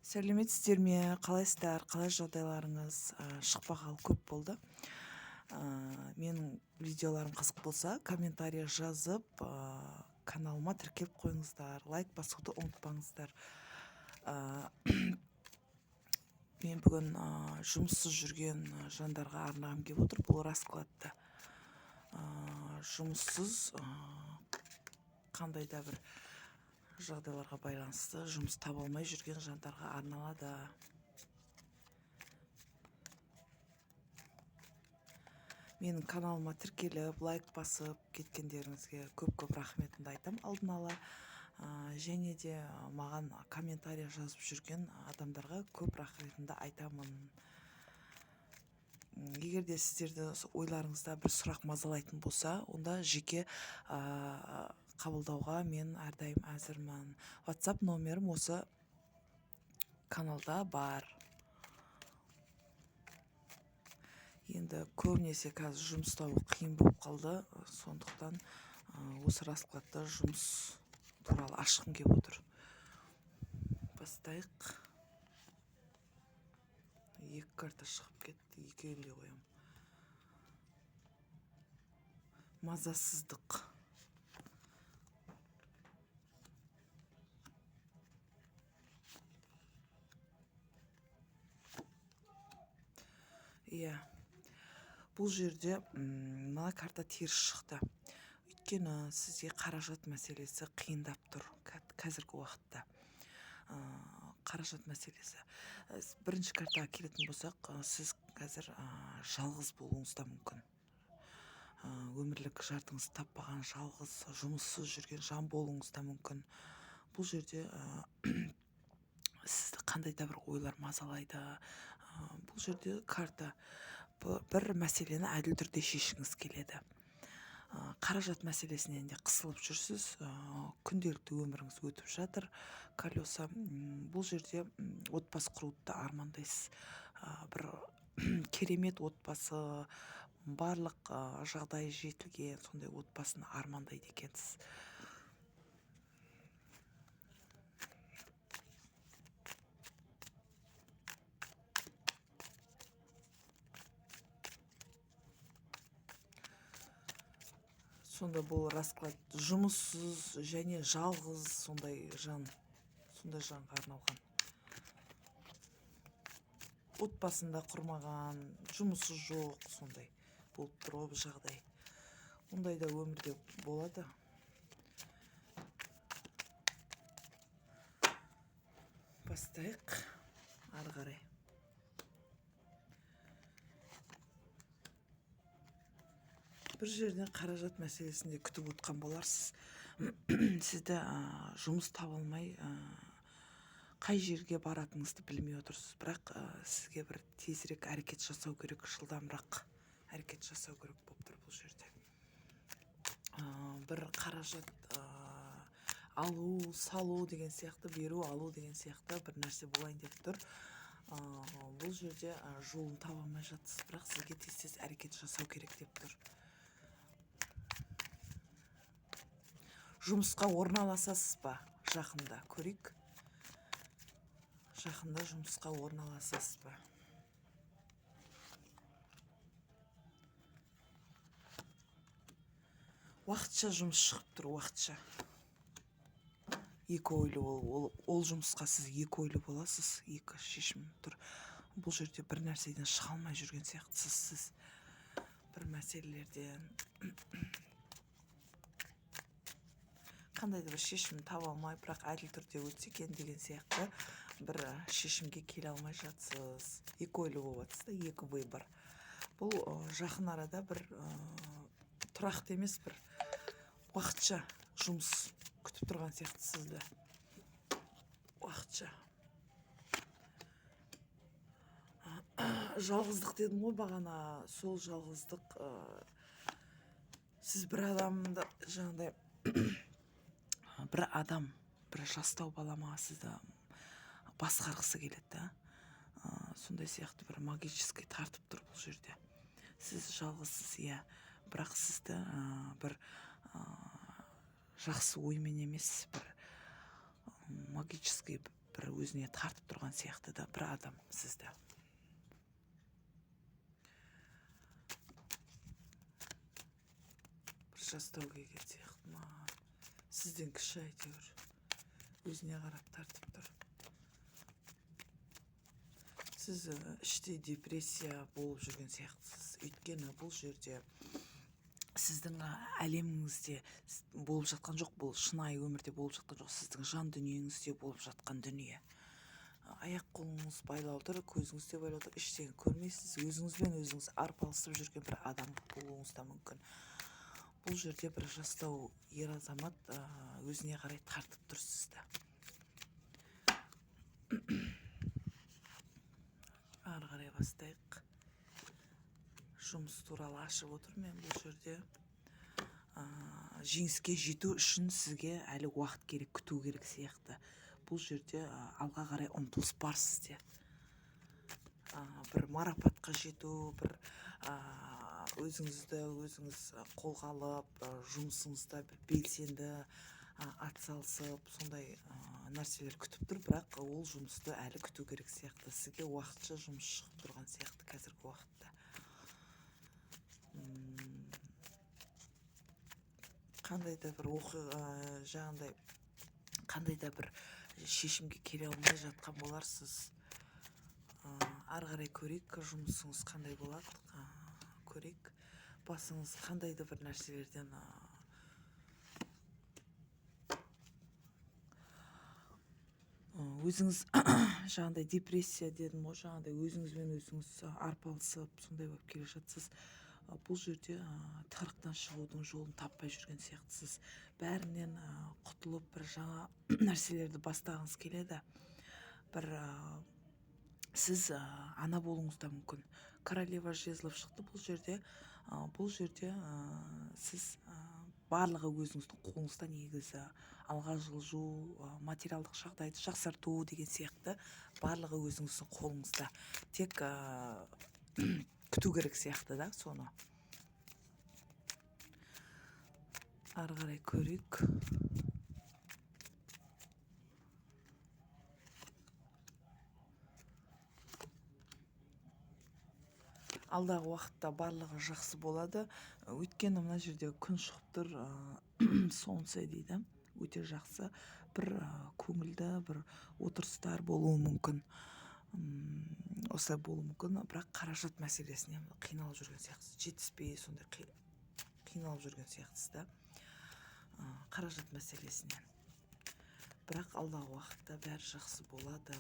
Сәлеметсіздер ме? Қалайсыздар? Қалай жағдайларыңыз? Шықпағалы көп болды. Менің видеоларым қызық болса, комментарий жазып, каналыма тіркеліп қойыңыздар, лайк басуды ұмытпаңыздар. Мен бүгін жұмыссыз жүрген жандарға арнағым келіп отыр. Бұл раскладта жұмыссыз қандай да бір жағдайларға байланысты жұмыс таба алмай жүрген жандарға арналады. Менің каналыма тіркеліп, лайк басып кеткендеріңізге көп рахметімді айтам алдын ала. Және де маған комментарий жазып жүрген адамдарға көп рахметімді айтамын. Егер де сіздерді ойларыңызда бір сұрақ мазалайтын болса, онда жеке қабылдауға мен әрдайым әзірмін. WhatsApp номерім осы каналда бар. Енді көбінесе қазір жұмыс табу қиын болып қалды, сондықтан осы раскладта жұмыс туралы ашқым келіп отыр. Бастайық. 2 карта шығып кетті, 2-ге қоям. Мазасыздық. Иә. Бұл жерде мына карта теріс шықты. Өйткені сізге қаражат мәселесі қиындап тұр қазіргі уақытта. Қаражат мәселесі. Бірінші картаға келетін болсақ, сіз қазір жалғыз болуыңыз да мүмкін. Өмірлік жартыңызды таппаған, жалғыз, жұмыссыз жүрген жан болуыңыз да мүмкін. Бұл жерде сізді қандай да бір ойлар мазалайды. Бұл жерде карта бір мәселені әділ түрде шешіңіз келеді. Қаражат мәселесінен де қысылып жүрсіз, күнделікті өміріңіз өтіп жатыр. Колеса, бұл жерде отбасы құруды да армандайсыз. Бір керемет отбасы, барлық жағдайы жетілген, сондай отбасын армандайды екенсіз. Сонда бұл расклад жұмыссыз және жалғыз сондай жанға арналған. Отбасында құрмаған, жұмысы жоқ, сондай болып тұр жағдай. Ондай да өмірде болады. Бастайық ары қарай. Бір жерден қаражат мәселесінде күтіп отқан боларсыз. Сізді жұмыс таба алмай, қай жерге баратыңызды білмей отырсыз. Бірақ сізге бір тезірек әрекет жасау керек, жылдамырақ әрекет жасау керек болып тұр бұл жерде. Бір қаражат алу, салу деген сияқты, беру, алу деген сияқты бір нәрсе болайын деп тұр. Бұл жерде жолын таба алмай жатсыз, бірақ сізге тез әрекет жасау керек деп тұр. Жұмысқа орналасасыз ба? Жақында көрейік. Жақында жұмысқа орналасасыз ба? Уақытша жұмыс шығып тұр, уақытша. Екі ойлы ол жұмысқа сіз екі ойлы боласыз, екі шешім тұр. Бұл жерде бір нәрседен шыға алмай жүрген сияқтысыз сіз. Бір мәселелерден қандай да бір шешім таба алмай, бірақ әділ түрде өтсе екен деген сияқты бір шешімге келе алмай жатсыз. Екі ойлы боласыз да, екі выбор. Бұл жақын арада бір тұрақты емес, бір уақытша жұмыс күтіп тұрған сияқты сізді. Уақытша. Жалғыздық дедім ғой бағана, сол жалғыздық сіз бір адамды жаңағыдай бір жастау балама сізді басқарғысы келеді. Сондай сияқты бір магический тартып тұр бұл жерде. Сіз жалғызсыз, иә, бірақ сізді бір жақсы оймен емес, бір магический бір өзіне тартып тұрған сияқты да бір адам сізді. Бір жастау келген сияқты ма, сізден кіші әйтеуір, өзіне қарап тартып тұр. Сіз іште депрессия болып жүрген сияқтысыз. Өйткені бұл жерде сіздің әлеміңізде болып жатқан жоқ, бұл шынайы өмірде болып жатқан жоқ, сіздің жан дүниеңізде болып жатқан дүние. Аяқ қолыңыз байлаулы тұр, көзіңіз де байлаулы тұр, ештеңе көрмейсіз, өзіңізбен өзіңіз арпалысып жүрген бір адам болуыңыз да мүмкін. Бұл жерде бір жастау ер азамат өзіне қарай тартып тұр сізді. Ары қарай бастайық. Жұмыс туралы ашып отыр мен бұл жерде. Жеңіске жету үшін сізге әлі уақыт керек, күту керек сияқты. Бұл жерде алға қарай ұмтылыс бар сізде. Бір марапатқа жету, бір өзіңізді өзіңіз қолға алып, жұмысыңызда бір белсенді атсалысып, сондай нәрселер күтіп тұр, бірақ ол жұмысты әлі күту керек сияқты. Сізге уақытша жұмыс шығып тұрған сияқты қазіргі уақытта. Қандай да бір оқиға жағындай, қандай да бір шешімге келе алмай жатқан боларсыз. Ары қарай көрейік, жұмысыңыз қандай болады, көрейік. Басыңыз қандай да бір нәрселерден өзіңіз жаңағыдай депрессия дедім ғой, жаңағыдай өзіңізбен өзіңіз арпалысып сондай болып келе жатсыз. Бұл жерде тығырықтан шығудың жолын таппай жүрген сияқтысыз. Бәрінен құтылып бір жаңа нәрселерді бастағыңыз келеді. Бір сіз ана болуыңыз да мүмкін. Королева жезлов шықты бұл жерде сіз барлығы өзіңіздің қолыңызда, негізі алға жылжу, материалдық жағдайды жақсарту деген сияқты барлығы өзіңіздің қолыңызда. Тек күту керек сияқты да соны. Ары қарай көрейік. Алдағы уақытта барлығы жақсы болады. Өйткені мына жерде күн шығып тұр, солнце дейді. Өте жақсы. Бір көңілді, бір отырыстар болуы мүмкін. Осылай болуы мүмкін, бірақ қаражат мәселесіне қиналып жүрген сияқтысыз. Жетіспей сондай қиналып жүрген сияқтысыз да. Қаражат мәселесінен. Бірақ алдағы уақытта бәрі жақсы болады.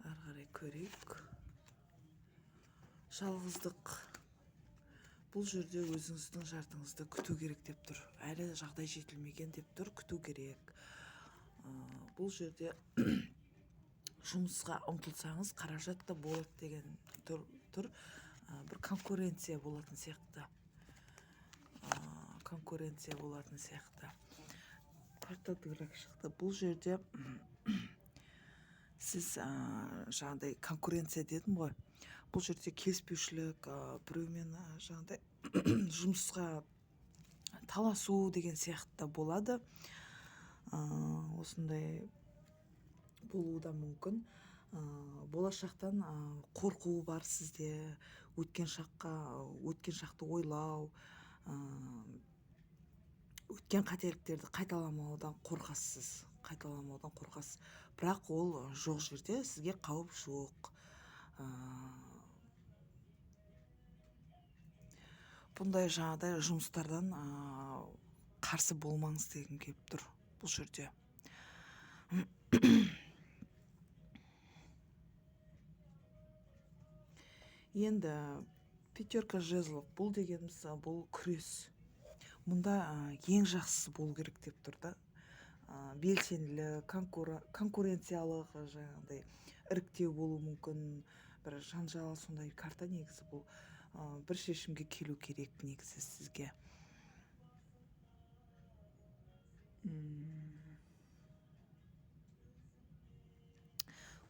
Ары қарай көрейік. Жалғыздық. Бұл жерде өзіңіздің жартыңызды күту керек деп тұр. Әлі жағдай жетілмеген деп тұр, күту керек. Бұл жерде жұмысқа ұмтылсаңыз, қаражат та болады деген тұр. Бір конкуренция болатын сияқты. Конкуренция болатын сияқты. Карта дырак шықты. Бұл жерде сіз жаңағыдай конкуренция дедім ғой. Бұл жерде келіспеушілік, біреумен жаңағыдай жұмысқа таласу деген сияқты болады. Осындай болуы да мүмкін. Болашақтан қорқу бар сізде, өткен шақты ойлау, өткен қателіктерді қайталамаудан қорқасыз. Бірақ ол жоқ жерде сізге қауіп жоқ. Бұндай жаңағыдай жұмыстардан қарсы болмаңыз деген келіп тұр бұл жерде. Енді пятерка жезлов, бұл дегеніміз бұл күрес. Мұнда ең жақсысы болу керек деп тұр да. Белсенділік, конкуренциялық, жаңағыдай іріктеу болуы мүмкін. Бір жанжал, сондай карта негізі бұл. Бір шешімге келу керек негізі сізге.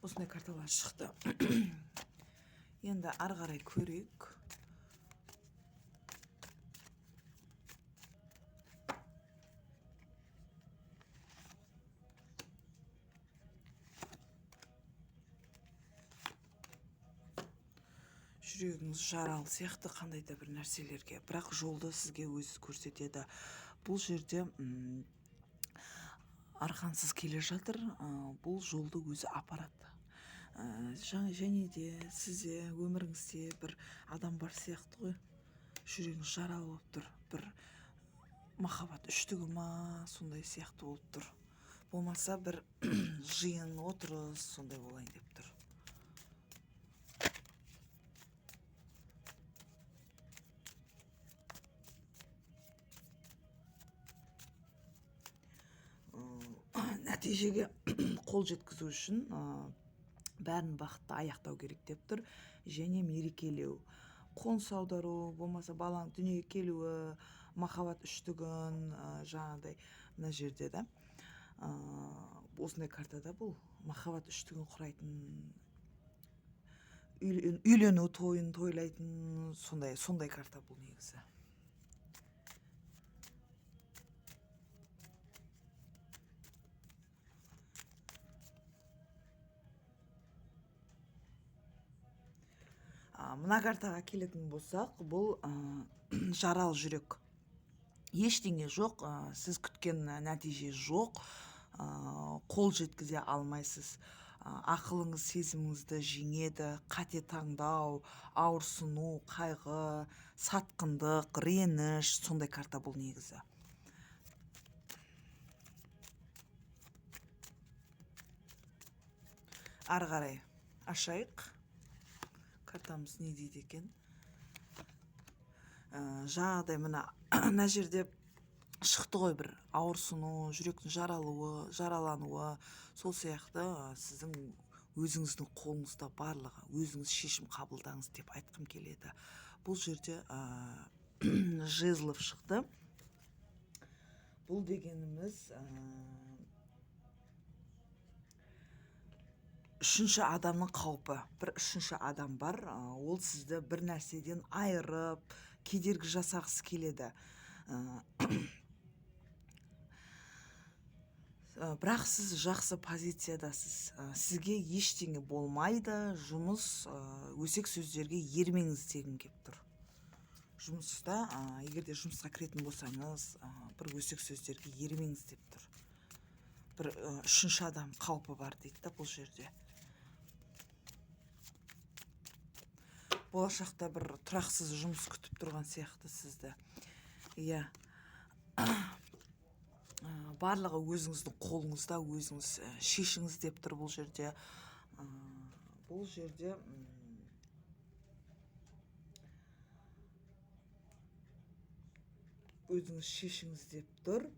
Осындай карталар шықты. Енді ары қарай көрейік. жүрегіңіз жаралы сияқты қандай да бір нәрселерге, бірақ жолды сізге өзі көрсетеді. Бұл жерде арқансыз келе жатыр, бұл жолды өзі апарады. Және де сізде өміріңізде бір адам бар сияқты ғой, жүрегіңіз жаралы болып тұр, бір махаббат үштігі ма сондай сияқты болып тұр, болмаса бір жиын отырыс сондай болайын деп тұр. Нәтижеге қол жеткізу үшін бәрін бақытты аяқтау керек деп тұр. Және мерекелеу, қоныс аудару, болмаса баланың дүниеге келуі, махаббат үштігін, жаңағыдай мына жерде да осындай картада бұл махаббат үштігін құрайтын, үйлену тойын тойлайтын сондай карта бұл негізі. Мына картаға келетін болсақ, бұл жаралы жүрек. Ештеңе жоқ, сіз күткен нәтиже жоқ, қол жеткізе алмайсыз. Ақылыңыз сезіміңізді жеңеді, қате таңдау, ауырсыну, қайғы, сатқындық, реніш, сондай карта бұл негізі. Ары қарай ашайық. Картамыз не дейді екен? Жаңағыдай мына жерде шықты ғой, бір ауырсыну, жүректің жаралануы, сол сияқты сіздің өзіңіздің қолыңызда барлығы, өзіңіз шешім қабылдаңыз деп айтқым келеді. Бұл жерде жезлов шықты. Бұл дегеніміз үшінші адамның қаупі. Бір үшінші адам бар, ол сізді бір нәрседен айырып, кедергі жасағысы келеді. Бірақ сіз жақсы позициядасыз. Сізге ештеңе болмайды, жұмыс, өсек сөздерге ермеңіз дегім келіп тұр. Жұмыста, егерде жұмысқа кіретін болсаңыз, бір өсек сөздерге ермеңіз деп тұр. Бір үшінші адам қаупі бар дейді да бұл жерде. Болашақта бір тұрақсыз жұмыс күтіп тұрған сияқты сізді. Иә. Барлығы өзіңіздің қолыңызда, өзіңіз шешіңіз деп тұр бұл жерде. Бұл жерде өзіңіз шешіңіз деп тұр.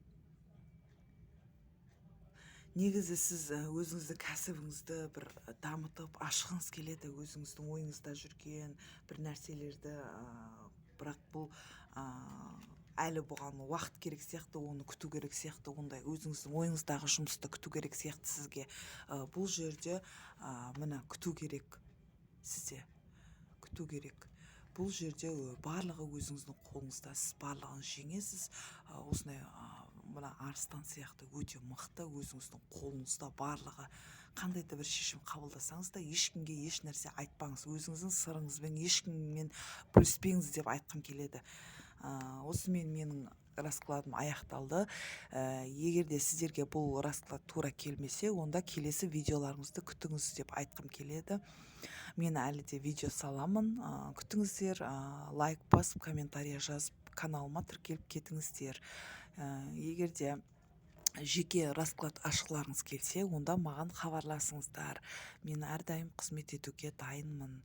Негізі сіз өзіңізді кәсібіңізді бір дамытып ашқыңыз келеді, өзіңіздің ойыңызда жүрген бір нәрселерді, бірақ бұл әлі бұған уақыт керек сияқты, оны күту керек сияқты, ондай өзіңіздің ойыңыздағы жұмысты күту керек сияқты сізге. Бұл жерде мына күту керек сізде, күту керек. Бұл жерде барлығы өзіңіздің қолыңызда, сіз барлығын жеңесіз. Осындай мына арыстан сияқты өте мықты, өзіңіздің қолыңызда барлығы. Қандай да бір шешім қабылдасаңыз да ешкімге еш нәрсе айтпаңыз, өзіңіздің сырыңызбен ешкіммен бөліспеңіз деп айтқым келеді. Осымен менің раскладым аяқталды. Егерде сіздерге бұл расклад тура келмесе, онда келесі видеоларыңызды күтіңіз деп айтқым келеді. Мен әлі де видео саламын, күтіңіздер, лайк басып, комментария жазып, каналыма тіркеліп кетіңіздер. Егерде жеке расклад ашқыларыңыз келсе, онда маған хабарласыңыздар. Мен әрдайым қызмет етуге дайынмын.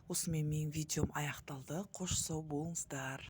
Осымен менің видеом аяқталды. Қош сау болыңыздар.